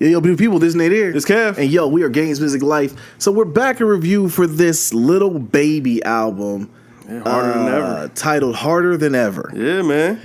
Yo, people, this is Nadir. It's Kev. And yo, we are Games Music Life. So we're back in review for this Little Baby album. Yeah, harder than ever. Titled Harder Than Ever. Yeah, man.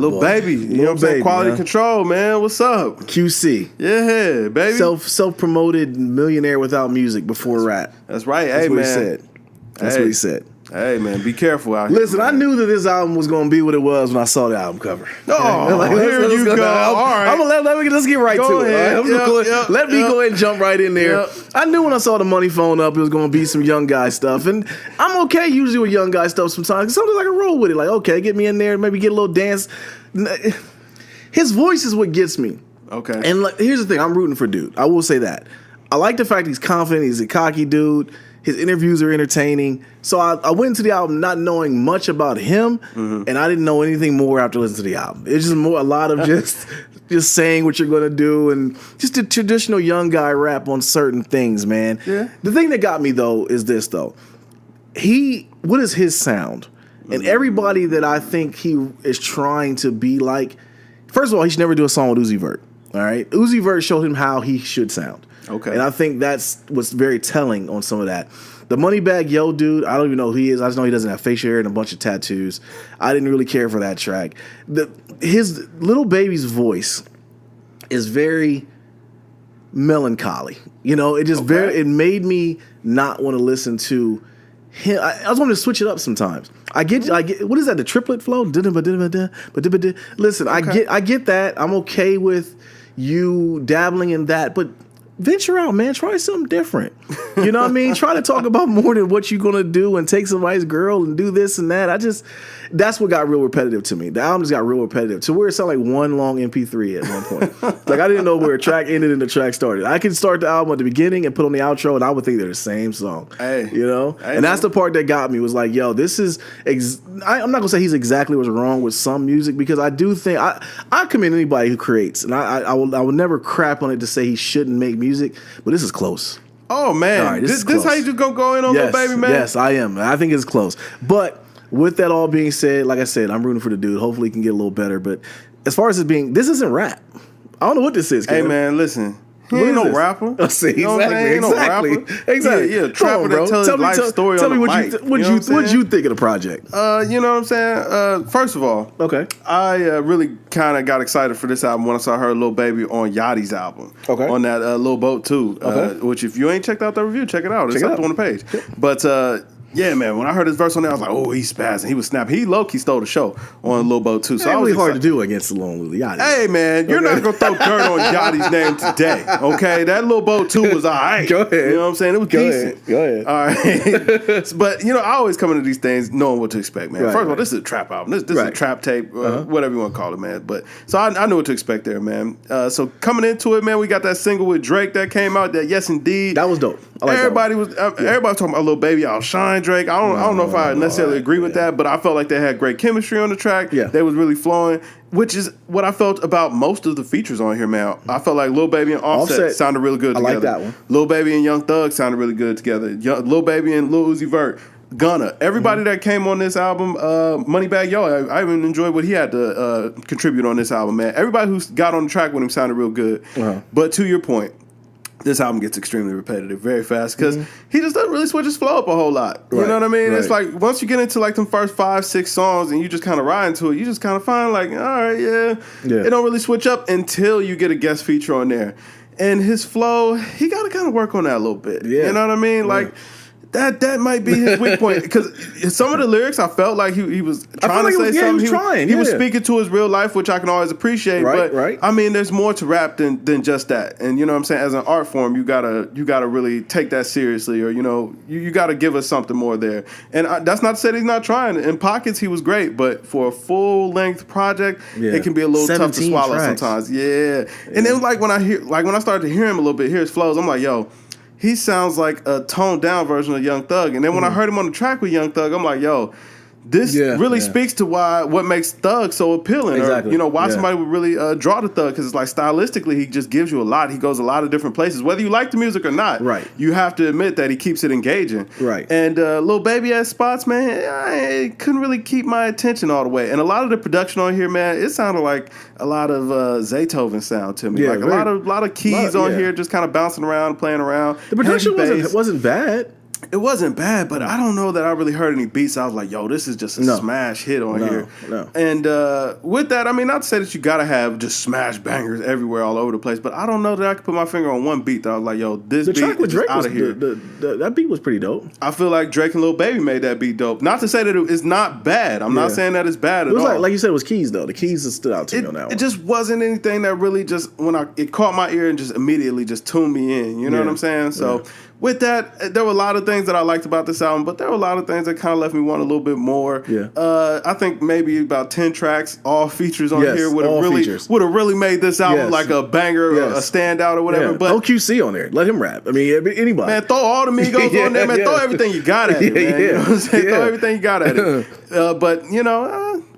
Little baby. You know what I'm saying? Quality control, man. What's up? QC. Yeah, baby. Self-promoted millionaire without music before rap. That's right. That's hey, what man. he said. That's what he said. Hey, man, be careful out here. Listen, I knew that this album was going to be what it was when I saw the album cover. Oh, here you go. All right. Let's get right to it. Let me go ahead and jump right in there. Yep. I knew when I saw the money phone up, it was going to be some young guy stuff. And I'm okay usually with young guy stuff sometimes. Sometimes I can roll with it. Like, okay, get me in there, maybe get a little dance. His voice is what gets me. Okay. And here's the thing. I'm rooting for dude. I will say that. I like the fact he's confident. He's a cocky dude. His interviews are entertaining. So I went into the album not knowing much about him, and I didn't know anything more after listening to the album. It's just a lot of just saying what you're going to do and just a traditional young guy rap on certain things, man. Yeah. The thing that got me, though, is this, though. What is his sound? And everybody that I think he is trying to be like, first of all, he should never do a song with Uzi Vert. All right? Uzi Vert showed him how he should sound. Okay. And I think that's what's very telling on some of that. The Moneybagg Yo dude, I don't even know who he is. I just know he doesn't have facial hair and a bunch of tattoos. I didn't really care for that track. His Little Baby's voice is very melancholy. You know, it just it made me not want to listen to him. I was wanting to switch it up sometimes. I get what is that, the triplet flow? Listen, I get that. I'm okay with you dabbling in that, but venture out, man. Try something different. You know what I mean? Try to talk about more than what you're going to do and take somebody's girl and do this and that. That's what got real repetitive to me. The album just got real repetitive to where it sounded like one long MP3 at one point. Like I didn't know where a track ended and the track started. I could start the album at the beginning and put on the outro and I would think they're the same song. Hey. You know? And that's the part that got me was like, yo, this is, I'm not going to say he's exactly what's wrong with some music because I do think, I commend anybody who creates and I will never crap on it to say he shouldn't make music, but this is close. Oh, man. All right, this how you just go in on Little Baby, man? Yes, I am. I think it's close. But with that all being said, like I said, I'm rooting for the dude. Hopefully he can get a little better. But as far as it being, this isn't rap. I don't know what this is, Hey, Kevin. man, listen. He ain't no rapper. See, you know exactly. Yeah, trapper that tells his life story tell on me the mic. What you think of the project? You know what I'm saying? First of all, Okay. I really kind of got excited for this album once I heard Lil Baby on Yachty's album. Okay. On that Lil Boat 2. Okay. Which if you ain't checked out that review, check it out. It's Check it up out. on the page. But yeah, man, when I heard his verse on there, I was like, oh, he's spazzing. He was snapping. He low-key stole the show on Lil Boat 2. So It's really hard to do against the Lil Yachty. Hey, man, you're not going to throw dirt on Yachty's name today, okay? That Lil Boat 2 was all right. Go ahead. You know what I'm saying? It was decent. Go ahead. All right. But, you know, I always come into these things knowing what to expect, man. Right, First of all, this is a trap album. This is a trap tape, whatever you want to call it, man. But so I knew what to expect there, man. So coming into it, man, we got that single with Drake that came out, that Yes Indeed. That was dope. I like Everybody was talking about Lil Baby, I'll shine Drake. I don't know if I necessarily agree with that, but I felt like they had great chemistry on the track. Yeah. They was really flowing, which is what I felt about most of the features on here, man. I felt like Lil Baby and Offset sounded really good together. I like that one. Lil Baby and Young Thug sounded really good together. Lil Baby and Lil Uzi Vert. Gunna. Everybody that came on this album, Moneybagg Yo, I even enjoyed what he had to contribute on this album, man. Everybody who got on the track with him sounded real good. But to your point, this album gets extremely repetitive very fast because he just doesn't really switch his flow up a whole lot. You know what I mean? It's like once you get into like them first 5-6 songs and you just kind of ride into it, you just kind of find like, all right, yeah. It don't really switch up until you get a guest feature on there. And his flow, he got to kind of work on that a little bit. Yeah. You know what I mean? Like, that might be his weak point because some of the lyrics I felt like he was trying to say something. He was speaking to his real life, which I can always appreciate. But I mean, there's more to rap than just that. And you know what I'm saying? As an art form, you gotta really take that seriously, or you know, you gotta give us something more there. And that's not to say that he's not trying. In pockets, he was great, but for a full length project, it can be a little tough to swallow sometimes. Yeah. And then like when I started to hear him a little bit, hear his flows, I'm like, yo. He sounds like a toned down version of Young Thug. And then when I heard him on the track with Young Thug, I'm like, yo, this really speaks to what makes Thug so appealing. Exactly. Or, why somebody would really draw to Thug, because it's like stylistically he just gives you a lot. He goes a lot of different places, whether you like the music or not. Right. You have to admit that he keeps it engaging. Right. And Lil Baby ass spots, man, I couldn't really keep my attention all the way. And a lot of the production on here, man, it sounded like a lot of Zaytoven sound to me. Yeah, like a lot of keys on here, just kind of bouncing around, playing around. The production wasn't bad. It wasn't bad, but I don't know that I really heard any beats. I was like, yo, this is just a smash hit on here. No. And with that, I mean, not to say that you got to have just smash bangers everywhere all over the place, but I don't know that I could put my finger on one beat that I was like, yo, this beat is just out of here. That beat was pretty dope. I feel like Drake and Lil Baby made that beat dope. Not to say that it's not bad. I'm not saying that it's bad at all. Like you said, it was keys, though. The keys that stood out to me on that one. It just wasn't anything that really just, it caught my ear and just immediately just tuned me in. You know what I'm saying? So with that, there were a lot of things that I liked about this album, but there were a lot of things that kind of left me wanting a little bit more. Yeah. I think maybe about 10 tracks, all features on here would have really made this album like a banger, or a standout or whatever. But OQC on there. Let him rap. I mean, anybody. Man, throw all the Migos on there, man. Throw everything you got at it, man. You know what I'm saying? Throw everything you got at it. But,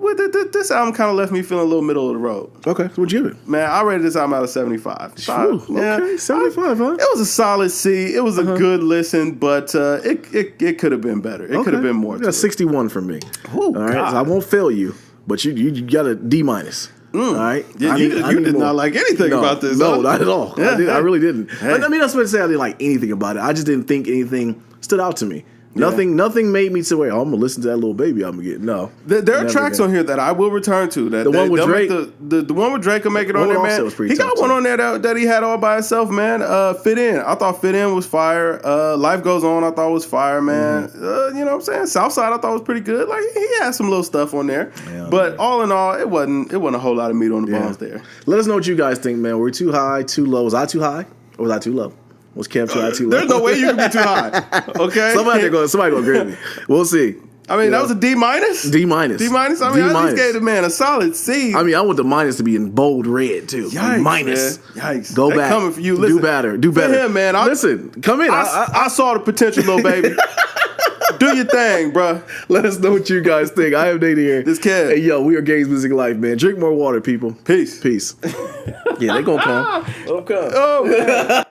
with this album kind of left me feeling a little middle of the road. Okay, so what'd you give it? Man, I rated this album out of 75. Okay, 75, huh? It was a solid C. It was a good listen, but it could have been better. It could have been more. That's 61 from me. All right, so I won't fail you, but you got a D minus. All right, you did not like anything about this. No, huh? not at all. I really didn't. Hey. I mean, that's what I say. I didn't like anything about it. I just didn't think anything stood out to me. Nothing made me say, "Wait, I'm gonna listen to that Lil Baby." I'm gonna get no. There are tracks on here that I will return to. That the one with Drake, the one with Drake will make it on there, man. He got one on there that he had all by himself, man. Fit In. I thought Fit In was fire. Life Goes On. I thought was fire, man. You know what I'm saying? Southside I thought was pretty good. Like he had some little stuff on there, but all in all, it wasn't a whole lot of meat on the bones there. Let us know what you guys think, man. Were we too high, too low? Was I too high, or was I too low? Was Kev too high, too low? There's no way you can be too high. Okay, somebody gonna agree with me. We'll see. I mean, that was a D minus. D minus. D minus. I mean, I just gave the man a solid C. I mean, I want the minus to be in bold red too. Yikes, like minus. Man. Yikes. Go they back. Coming for you. Listen, do better. Do better. For him, man. Listen, come in. I saw the potential, Lil Baby. Do your thing, bro. Let us know what you guys think. I am Nadir. This Kev. Hey, yo, we are Games Music Life, man. Drink more water, people. Peace. Peace. Yeah, they gonna come. Let them come. Oh, man.